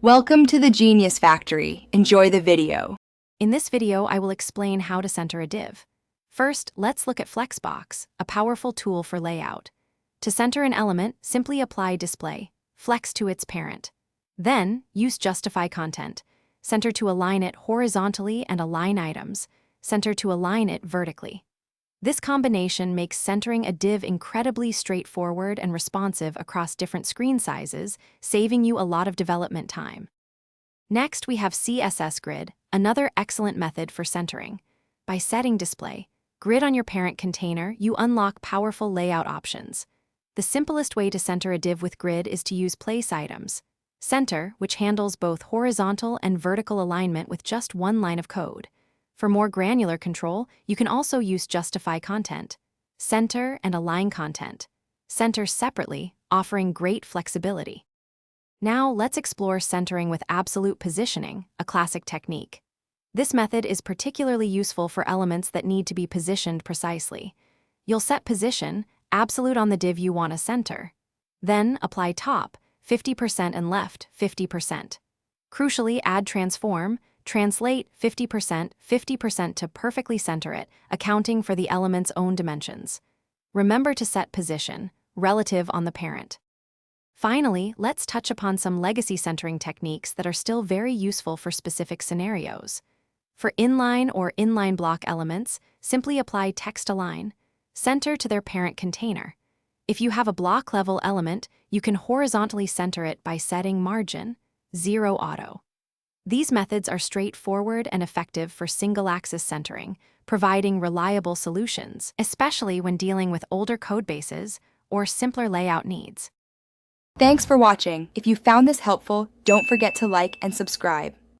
Welcome to the Genius Factory. Enjoy the video. In this video, I will explain how to center a div. First, let's look at Flexbox, a powerful tool for layout. To center an element, simply apply Display, Flex to its parent. Then, use Justify Content. Center to align it horizontally and align items. Center to align it vertically. This combination makes centering a div incredibly straightforward and responsive across different screen sizes, saving you a lot of development time. Next, we have CSS Grid, another excellent method for centering. By setting Display, Grid on your parent container, you unlock powerful layout options. The simplest way to center a div with Grid is to use Place Items. Center, which handles both horizontal and vertical alignment with just one line of code. For more granular control, you can also use Justify Content. Center and align content. Center separately, offering great flexibility. Now, let's explore centering with absolute positioning, a classic technique. This method is particularly useful for elements that need to be positioned precisely. You'll set position, absolute on the div you want to center. Then, apply top, 50% and left, 50%. Crucially, add transform, translate 50% to perfectly center it, accounting for the element's own dimensions. Remember to set position, relative on the parent. Finally, let's touch upon some legacy centering techniques that are still very useful for specific scenarios. For inline or inline block elements, simply apply Text Align, center to their parent container. If you have a block-level element, you can horizontally center it by setting Margin, 0 Auto. These methods are straightforward and effective for single-axis centering, providing reliable solutions, especially when dealing with older codebases or simpler layout needs. Thanks for watching. If you found this helpful, don't forget to like and subscribe.